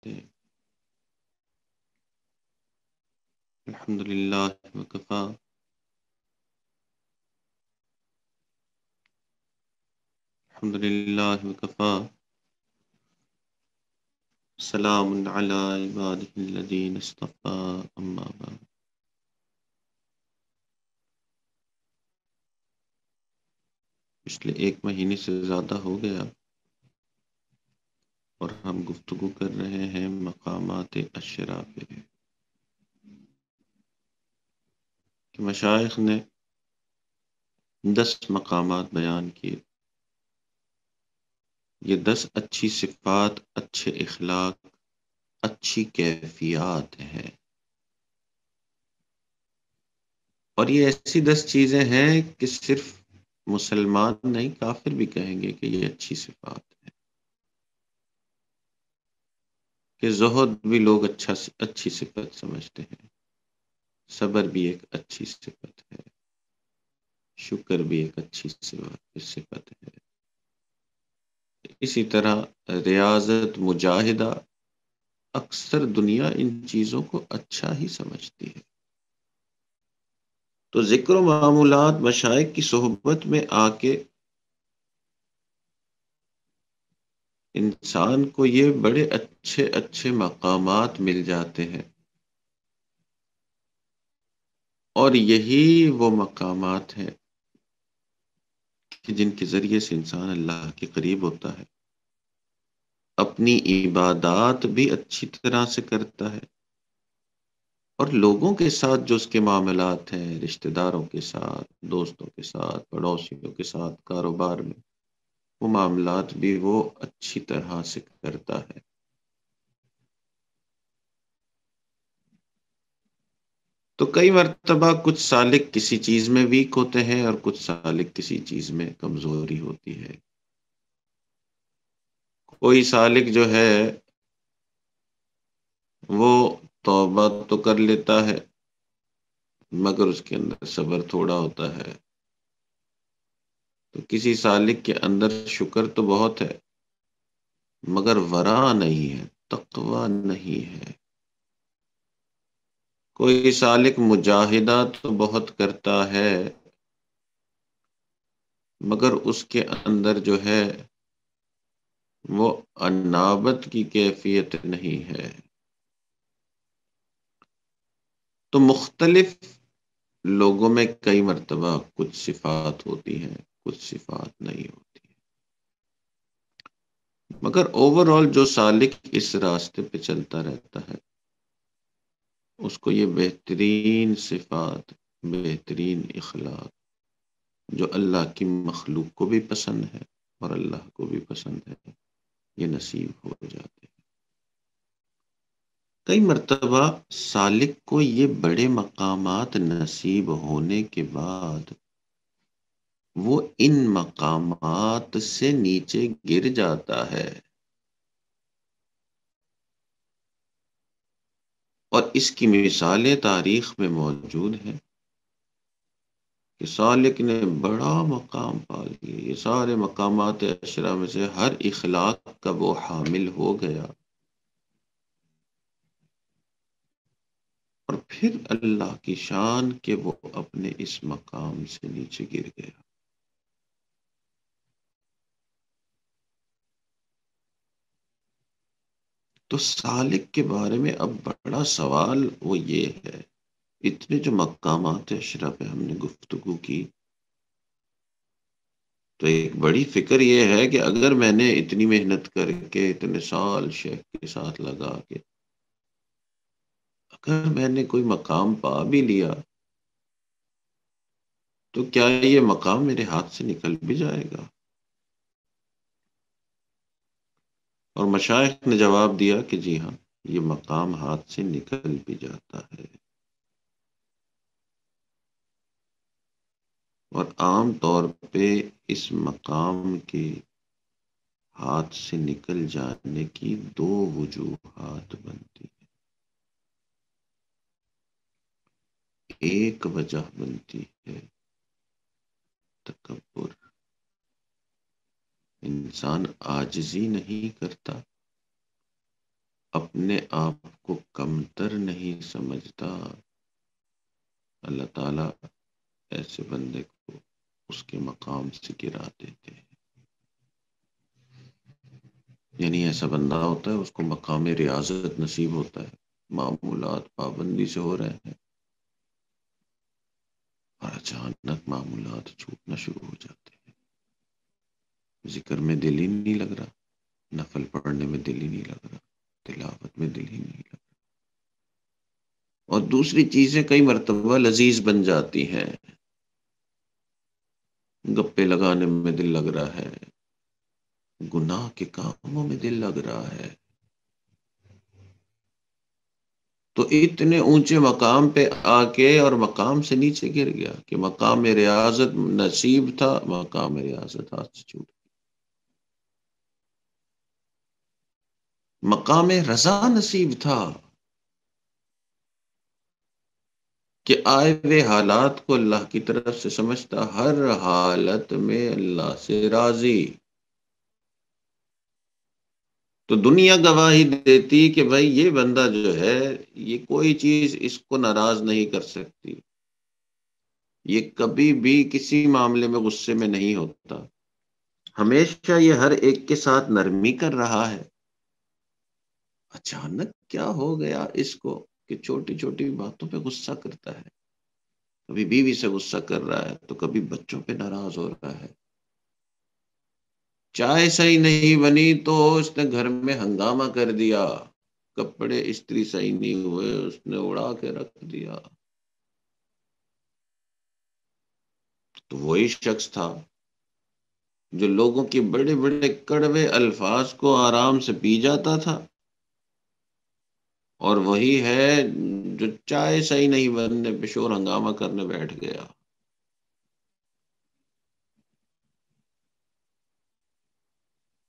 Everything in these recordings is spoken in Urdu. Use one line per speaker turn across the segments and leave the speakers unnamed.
کرتے ہیں۔ الحمد للہ وکفا، الحمد للہ وکفا، سلام علی عبادہ الذین اصطفیٰ، اما بعد۔ پچھلے 1 مہینے سے زیادہ ہو گیا اور ہم گفتگو کر رہے ہیں مقامات عشرہ پہ کہ مشائخ نے 10 مقامات بیان کیے۔ یہ 10 اچھی صفات، اچھے اخلاق، اچھی کیفیات ہیں، اور یہ ایسی 10 چیزیں ہیں کہ صرف مسلمان نہیں، کافر بھی کہیں گے کہ یہ اچھی صفات ہے۔ کہ زہد بھی لوگ اچھی صفت سمجھتے ہیں، صبر بھی ایک اچھی صفت ہے، شکر بھی ایک اچھی صفت ہے، اسی طرح ریاضت، مجاہدہ، اکثر دنیا ان چیزوں کو اچھا ہی سمجھتی ہے۔ تو ذکر و معمولات مشائخ کی صحبت میں آ کے انسان کو یہ بڑے اچھے اچھے مقامات مل جاتے ہیں، اور یہی وہ مقامات ہیں کہ جن کے ذریعے سے انسان اللہ کے قریب ہوتا ہے، اپنی عبادات بھی اچھی طرح سے کرتا ہے، اور لوگوں کے ساتھ جو اس کے معاملات ہیں، رشتہ داروں کے ساتھ، دوستوں کے ساتھ، پڑوسیوں کے ساتھ، کاروبار میں، وہ معاملات بھی وہ اچھی طرح سے کرتا ہے۔ تو کئی مرتبہ کچھ سالک کسی چیز میں ویک ہوتے ہیں اور کچھ سالک کسی چیز میں کمزوری ہوتی ہے۔ کوئی سالک جو ہے وہ توبہ تو کر لیتا ہے، مگر اس کے اندر صبر تھوڑا ہوتا ہے۔ تو کسی سالک کے اندر شکر تو بہت ہے، مگر ورع نہیں ہے، تقوی نہیں ہے۔ کوئی سالک مجاہدہ تو بہت کرتا ہے، مگر اس کے اندر جو ہے وہ انابت کی کیفیت نہیں ہے۔ تو مختلف لوگوں میں کئی مرتبہ کچھ صفات ہوتی ہیں، کچھ صفات نہیں ہوتی، مگر اوورآل جو سالک اس راستے پہ چلتا رہتا ہے اس کو یہ بہترین صفات، بہترین اخلاق جو اللہ کی مخلوق کو بھی پسند ہے اور اللہ کو بھی پسند ہے، یہ نصیب ہو جاتے ہیں۔ کئی مرتبہ سالک کو یہ بڑے مقامات نصیب ہونے کے بعد وہ ان مقامات سے نیچے گر جاتا ہے، اور اس کی مثالیں تاریخ میں موجود ہیں کہ سالک نے بڑا مقام پا لیا، یہ سارے مقامات عشرہ میں سے ہر اخلاق کا وہ حامل ہو گیا، اور پھر اللہ کی شان کہ وہ اپنے اس مقام سے نیچے گر گیا۔ تو سالک کے بارے میں اب بڑا سوال وہ یہ ہے، اتنے جو مقامات عشرہ پہ ہم نے گفتگو کی، تو ایک بڑی فکر یہ ہے کہ اگر میں نے اتنی محنت کر کے اتنے سال شیخ کے ساتھ لگا کے اگر میں نے کوئی مقام پا بھی لیا تو کیا یہ مقام میرے ہاتھ سے نکل بھی جائے گا؟ اور مشائخ نے جواب دیا کہ جی ہاں، یہ مقام ہاتھ سے نکل بھی جاتا ہے، اور عام طور پہ اس مقام کے ہاتھ سے نکل جانے کی 2 وجوہات بنتی ہیں۔ ایک وجہ بنتی ہے تکبر، انسان عاجزی نہیں کرتا، اپنے آپ کو کمتر نہیں سمجھتا، اللہ تعالیٰ ایسے بندے کو اس کے مقام سے گرا دیتے ہیں۔ یعنی ایسا بندہ ہوتا ہے اس کو مقام ریاضت نصیب ہوتا ہے، معمولات پابندی سے ہو رہے ہیں اور اچانک معمولات چھوٹنا شروع ہو جاتے ہیں، ذکر میں دل ہی نہیں لگ رہا، نفل پڑھنے میں دل ہی نہیں لگ رہا، تلاوت میں دل ہی نہیں لگ رہا، اور دوسری چیزیں کئی مرتبہ لذیذ بن جاتی ہیں، گپے لگانے میں دل لگ رہا ہے، گناہ کے کاموں میں دل لگ رہا ہے، تو اتنے اونچے مقام پہ آ کے اور مقام سے نیچے گر گیا کہ مقام ریاضت نصیب تھا، مقام ریاضت ہاتھ سے چھوٹ گیا۔ مقام رضا نصیب تھا کہ آئے ہوئے حالات کو اللہ کی طرف سے سمجھتا، ہر حالت میں اللہ سے راضی، تو دنیا گواہی دیتی کہ بھائی یہ بندہ جو ہے یہ کوئی چیز اس کو ناراض نہیں کر سکتی، یہ کبھی بھی کسی معاملے میں غصے میں نہیں ہوتا، ہمیشہ یہ ہر ایک کے ساتھ نرمی کر رہا ہے۔ اچانک کیا ہو گیا اس کو کہ چھوٹی چھوٹی باتوں پہ غصہ کرتا ہے، کبھی بیوی سے غصہ کر رہا ہے تو کبھی بچوں پہ ناراض ہو رہا ہے، چائے صحیح نہیں بنی تو اس نے گھر میں ہنگامہ کر دیا، کپڑے استری صحیح نہیں ہوئے اس نے اڑا کے رکھ دیا۔ تو وہی شخص تھا جو لوگوں کے بڑے بڑے کڑوے الفاظ کو آرام سے پی جاتا تھا، اور وہی ہے جو چائے صحیح نہیں بننے پہ شور ہنگامہ کرنے بیٹھ گیا۔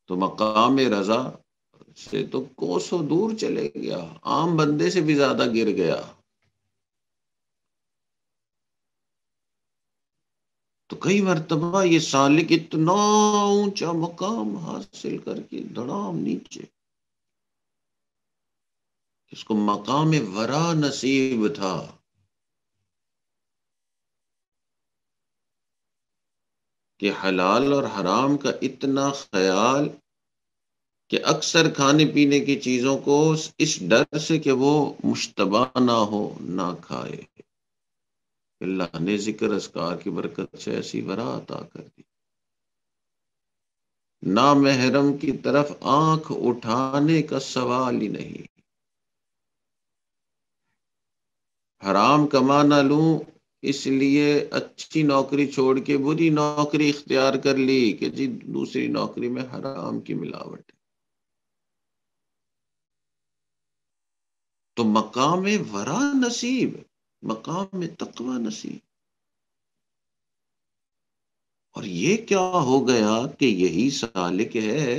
تو مقام رضا سے تو کوسوں دور چلے گیا، عام بندے سے بھی زیادہ گر گیا۔ تو کئی مرتبہ یہ سالک اتنا اونچا مقام حاصل کر کے دھڑام نیچے، اس کو مقام ورا نصیب تھا کہ حلال اور حرام کا اتنا خیال کہ اکثر کھانے پینے کی چیزوں کو اس ڈر سے کہ وہ مشتبہ نہ ہو نہ کھائے، اللہ نے ذکر اذکار کی برکت سے ایسی ورا عطا کر دی، نامحرم کی طرف آنکھ اٹھانے کا سوال ہی نہیں، حرام کما نہ لوں اس لیے اچھی نوکری چھوڑ کے بری نوکری اختیار کر لی کہ جی دوسری نوکری میں حرام کی ملاوٹ ہے۔ تو مقام ورا نصیب، مقام تقوی نصیب، اور یہ کیا ہو گیا کہ یہی سالک ہے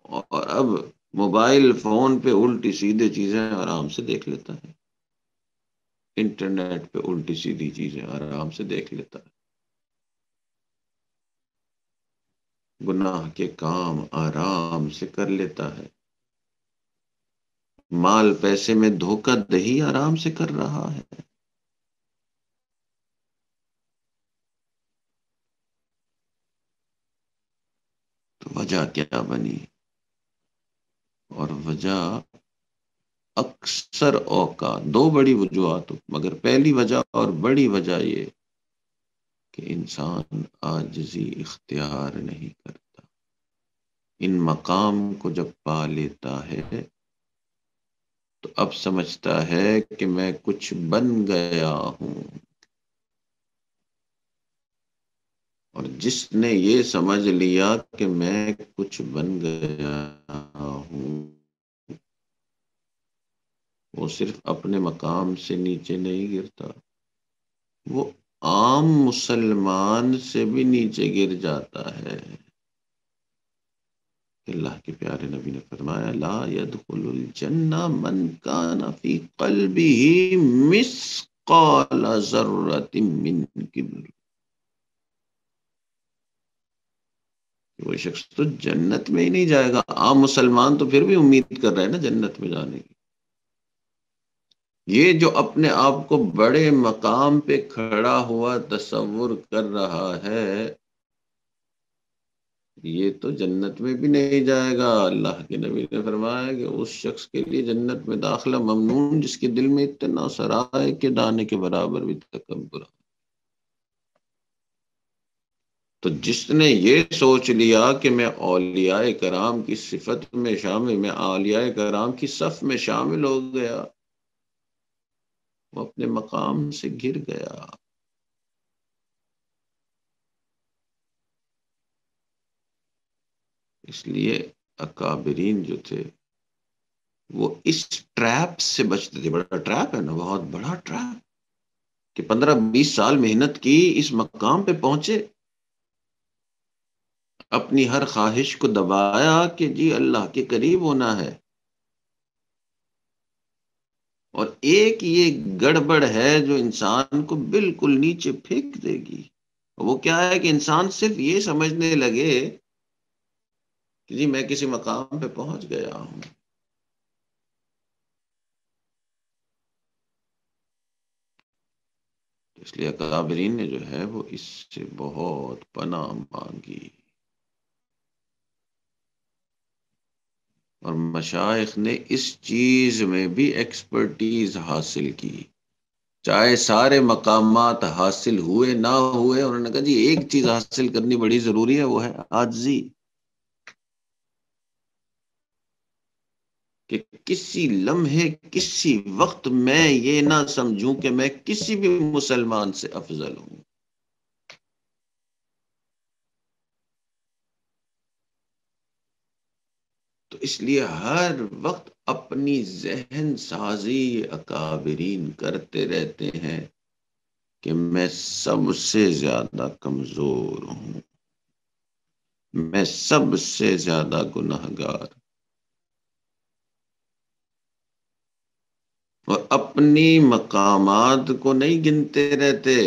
اور اب موبائل فون پہ الٹی سیدھے چیزیں آرام سے دیکھ لیتا ہے، انٹرنیٹ پہ الٹی سیدھی چیزیں آرام سے دیکھ لیتا ہے، گناہ کے کام آرام سے کر لیتا ہے، مال پیسے میں دھوکہ دہی آرام سے کر رہا ہے۔ تو وجہ کیا بنی؟ اور وجہ اکثر اوقات دو بڑی وجوہات، مگر پہلی وجہ اور بڑی وجہ یہ کہ انسان عاجزی اختیار نہیں کرتا، ان مقام کو جب پا لیتا ہے تو اب سمجھتا ہے کہ میں کچھ بن گیا ہوں، اور جس نے یہ سمجھ لیا کہ میں کچھ بن گیا ہوں وہ صرف اپنے مقام سے نیچے نہیں گرتا، وہ عام مسلمان سے بھی نیچے گر جاتا ہے۔ اللہ کے پیارے نبی نے فرمایا لا يدخل الجنہ من کان فی قلبہ مثقال ذرۃ من کبر، وہ شخص تو جنت میں ہی نہیں جائے گا. عام مسلمان تو پھر بھی امید کر رہے ہیں نا جنت میں جانے کی. یہ جو اپنے آپ کو بڑے مقام پہ کھڑا ہوا تصور کر رہا ہے، یہ تو جنت میں بھی نہیں جائے گا. اللہ کے نبی نے فرمایا کہ اس شخص کے لیے جنت میں داخلہ ممنون جس کے دل میں اتنا سرائے کے دانے کے برابر بھی تکبر. تو جس نے یہ سوچ لیا کہ میں اولیاء کرام کی صفت میں شامل، میں اولیاء کرام کی صف میں شامل ہو گیا، وہ اپنے مقام سے گر گیا. اس لیے اکابرین جو تھے وہ اس ٹریپ سے بچتے تھے. بڑا ٹریپ ہے نا، بہت بڑا ٹریپ، کہ 15-20 سال محنت کی، اس مقام پہ پہنچے، اپنی ہر خواہش کو دبایا کہ جی اللہ کے قریب ہونا ہے. اور ایک یہ گڑبڑ ہے جو انسان کو بالکل نیچے پھینک دے گی. وہ کیا ہے کہ انسان صرف یہ سمجھنے لگے کہ جی میں کسی مقام پہ پہنچ گیا ہوں. اس لیے اکابرین نے جو ہے وہ اس سے بہت پناہ مانگی. اور مشائخ نے اس چیز میں بھی ایکسپرٹیز حاصل کی. چاہے سارے مقامات حاصل ہوئے نہ ہوئے، انہوں نے کہا جی ایک چیز حاصل کرنی بڑی ضروری ہے، وہ ہے عاجزی. کہ کسی لمحے کسی وقت میں یہ نہ سمجھوں کہ میں کسی بھی مسلمان سے افضل ہوں. تو اس لیے ہر وقت اپنی ذہن سازی اکابرین کرتے رہتے ہیں کہ میں سب سے زیادہ کمزور ہوں، میں سب سے زیادہ گنہگار. اور اپنی مقامات کو نہیں گنتے رہتے،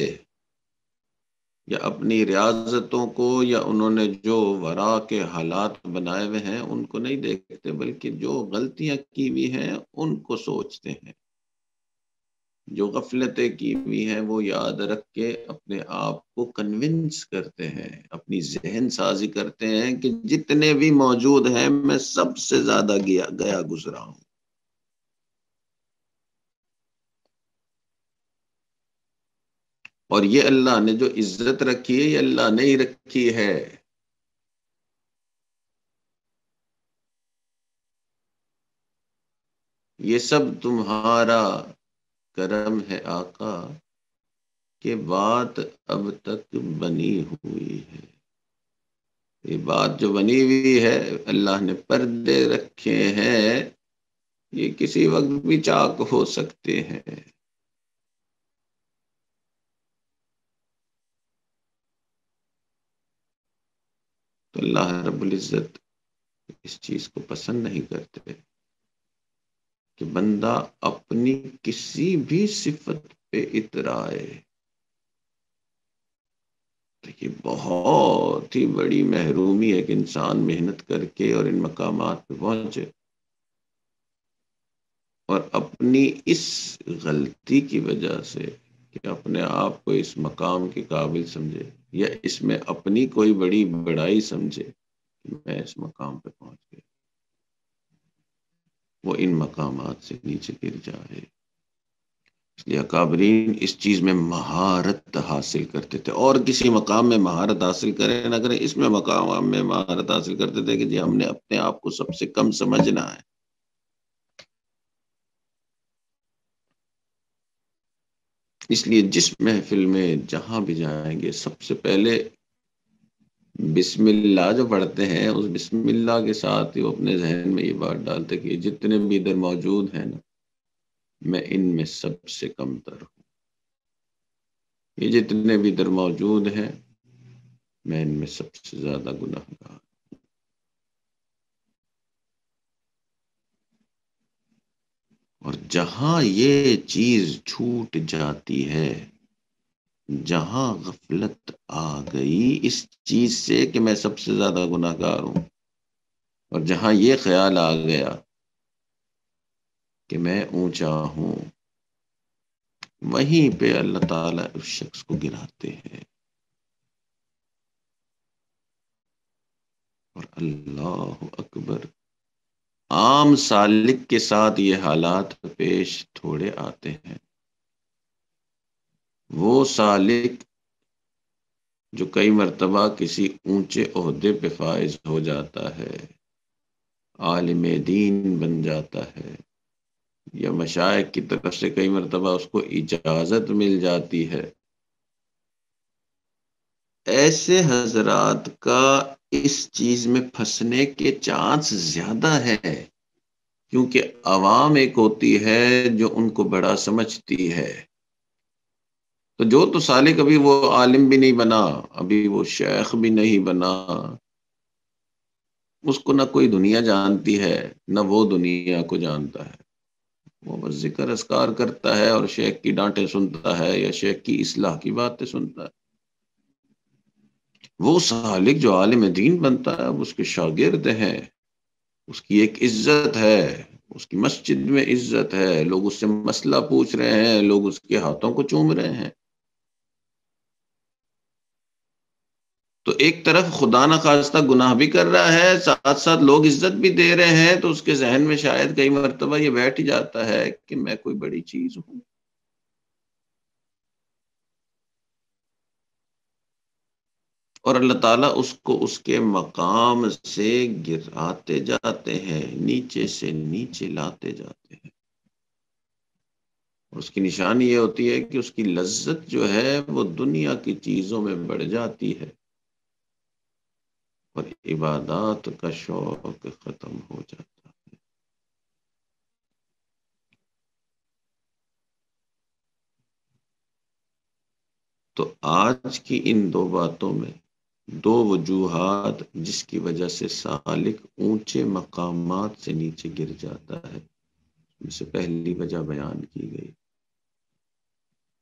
یا اپنی ریاضتوں کو، یا انہوں نے جو ورا کے حالات بنائے ہوئے ہیں ان کو نہیں دیکھتے، بلکہ جو غلطیاں کی ہوئی ہیں ان کو سوچتے ہیں. جو غفلتیں کی ہوئی ہیں وہ یاد رکھ کے اپنے آپ کو کنونس کرتے ہیں، اپنی ذہن سازی کرتے ہیں کہ جتنے بھی موجود ہیں میں سب سے زیادہ گیا گزرا ہوں. اور یہ اللہ نے جو عزت رکھی ہے یہ اللہ نے ہی رکھی ہے. یہ سب تمہارا کرم ہے آقا، کہ بات اب تک بنی ہوئی ہے. یہ بات جو بنی ہوئی ہے، اللہ نے پردے رکھے ہیں، یہ کسی وقت بھی چاک ہو سکتے ہیں. تو اللہ رب العزت اس چیز کو پسند نہیں کرتے کہ بندہ اپنی کسی بھی صفت پہ اترائے. یہ بہت ہی بڑی محرومی ہے کہ انسان محنت کر کے اور ان مقامات پہ پہنچے اور اپنی اس غلطی کی وجہ سے کہ اپنے آپ کو اس مقام کے قابل سمجھے، یا اس میں اپنی کوئی بڑی بڑائی سمجھے کہ میں اس مقام پہ پہنچ گیا، وہ ان مقامات سے نیچے گر جائے. اس لیے اکابرین اس چیز میں مہارت حاصل کرتے تھے، اور کسی مقام میں مہارت حاصل کریں نہ کریں، اس میں مقام میں مہارت حاصل کرتے تھے کہ جی ہم نے اپنے آپ کو سب سے کم سمجھنا ہے. اس لیے جس محفل میں جہاں بھی جائیں گے سب سے پہلے بسم اللہ جو پڑھتے ہیں، اس بسم اللہ کے ساتھ ہی وہ اپنے ذہن میں یہ بات ڈالتے کہ جتنے بھی ادھر موجود ہیں نا، میں ان میں سب سے کم تر ہوں. یہ جتنے بھی ادھر موجود ہیں میں ان میں سب سے زیادہ گنہگار. اور جہاں یہ چیز چھوٹ جاتی ہے جہاں غفلت آ گئی اس چیز سے کہ میں سب سے زیادہ گناہ گار ہوں، اور جہاں یہ خیال آ گیا کہ میں اونچا ہوں، وہیں پہ اللہ تعالیٰ اس شخص کو گراتے ہیں. اور اللہ اکبر، عام سالک کے ساتھ یہ حالات پیش تھوڑے آتے ہیں. وہ سالک جو کئی مرتبہ کسی اونچے عہدے پہ فائز ہو جاتا ہے، عالم دین بن جاتا ہے، یا مشائخ کی طرف سے کئی مرتبہ اس کو اجازت مل جاتی ہے، ایسے حضرات کا اس چیز میں پھنسنے کے چانس زیادہ ہے، کیونکہ عوام ایک ہوتی ہے جو ان کو بڑا سمجھتی ہے. تو جو تو سالک ابھی وہ عالم بھی نہیں بنا، ابھی وہ شیخ بھی نہیں بنا، اس کو نہ کوئی دنیا جانتی ہے نہ وہ دنیا کو جانتا ہے. وہ بس ذکر اذکار کرتا ہے اور شیخ کی ڈانٹیں سنتا ہے یا شیخ کی اصلاح کی باتیں سنتا ہے. وہ سالک جو عالم دین بنتا ہے اب اس کے شاگرد ہیں، اس کی ایک عزت ہے، اس کی مسجد میں عزت ہے، لوگ اس سے مسئلہ پوچھ رہے ہیں، لوگ اس کے ہاتھوں کو چوم رہے ہیں. تو ایک طرف خدا نخواستہ گناہ بھی کر رہا ہے، ساتھ ساتھ لوگ عزت بھی دے رہے ہیں، تو اس کے ذہن میں شاید کئی مرتبہ یہ بیٹھ جاتا ہے کہ میں کوئی بڑی چیز ہوں. اور اللہ تعالیٰ اس کو اس کے مقام سے گراتے جاتے ہیں، نیچے سے نیچے لاتے جاتے ہیں. اور اس کی نشانی یہ ہوتی ہے کہ اس کی لذت جو ہے وہ دنیا کی چیزوں میں بڑھ جاتی ہے، اور عبادات کا شوق ختم ہو جاتا ہے. تو آج کی ان دو باتوں میں دو وجوہات جس کی وجہ سے سالک اونچے مقامات سے نیچے گر جاتا ہے، ان سے پہلی وجہ بیان کی گئی،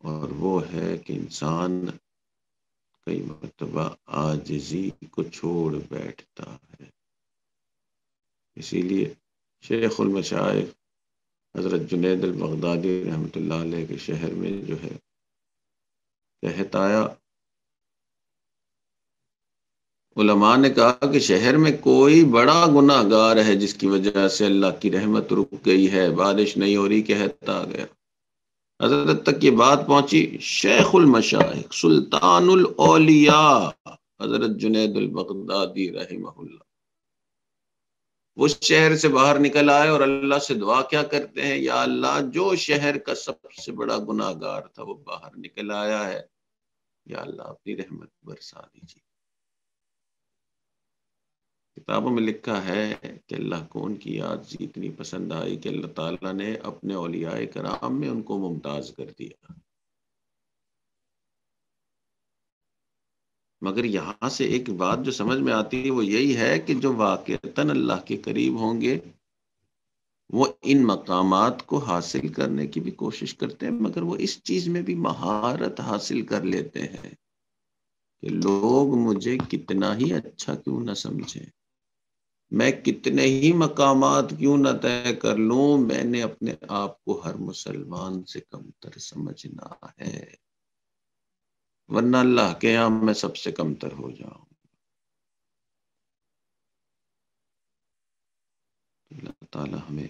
اور وہ ہے کہ انسان کئی مرتبہ عاجزی کو چھوڑ بیٹھتا ہے. اسی لیے شیخ المشائخ حضرت جنید البغدادی رحمۃ اللہ علیہ کے شہر میں جو ہے کہتا آیا، علماء نے کہا کہ شہر میں کوئی بڑا گناہ گار ہے جس کی وجہ سے اللہ کی رحمت رک گئی ہے، بارش نہیں ہو رہی، کہتا گیا. حضرت تک یہ بات پہنچی شیخ المشائخ سلطان الاولیاء حضرت جنید البغدادی رحمہ اللہ وہ شہر سے باہر نکل آئے اور اللہ سے دعا کیا کرتے ہیں، یا اللہ جو شہر کا سب سے بڑا گناہ گار تھا وہ باہر نکل آیا ہے، یا اللہ اپنی رحمت برسا دیجیے. کتابوں میں لکھا ہے کہ اللہ کو ان کی یاد اتنی پسند آئی کہ اللہ تعالیٰ نے اپنے اولیاء کرام میں ان کو ممتاز کر دیا. مگر یہاں سے ایک بات جو سمجھ میں آتی ہے وہ یہی ہے کہ جو واقعتاً اللہ کے قریب ہوں گے وہ ان مقامات کو حاصل کرنے کی بھی کوشش کرتے ہیں، مگر وہ اس چیز میں بھی مہارت حاصل کر لیتے ہیں کہ لوگ مجھے کتنا ہی اچھا کیوں نہ سمجھیں، میں کتنے ہی مقامات کیوں نہ طے کر لوں، میں نے اپنے آپ کو ہر مسلمان سے کمتر سمجھنا ہے، ورنہ اللہ کے یہاں میں سب سے کمتر ہو جاؤں. اللہ تعالی ہمیں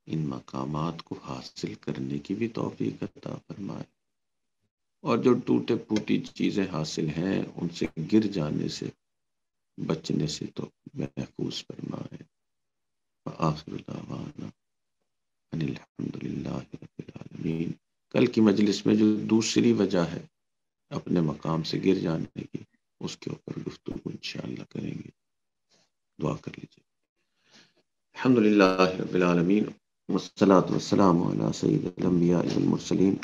ان مقامات کو حاصل کرنے کی بھی توفیق عطا فرمائے، اور جو ٹوٹے پھوٹی چیزیں حاصل ہیں ان سے گر جانے سے بچنے سے تو محفوظ فرمائے. وآخر دعوانا ان الحمد للہ رب العالمین. کل کی مجلس میں جو دوسری وجہ ہے اپنے مقام سے گر جانے کی، اس کے اوپر گفتگو انشاءاللہ کریں گے. دعا کر لیجیے. الحمد للہ رب العالمین والصلاة والسلام على سید الانبیاء والمرسلین.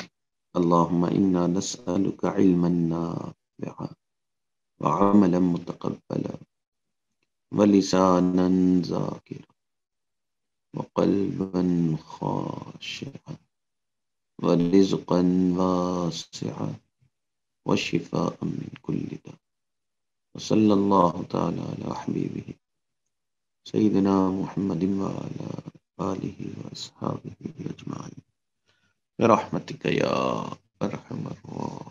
اللهم انا نسألك علما نافعا وعملا متقبلا ولسانا ذاکرا وقلبا خاشعا ورزقا واسعا وشفاء من كل داء. وصلى الله تعالى على حبيبه سيدنا محمد وعلى آله وأصحابه أجمعين برحمتك يا أرحم الراحمين.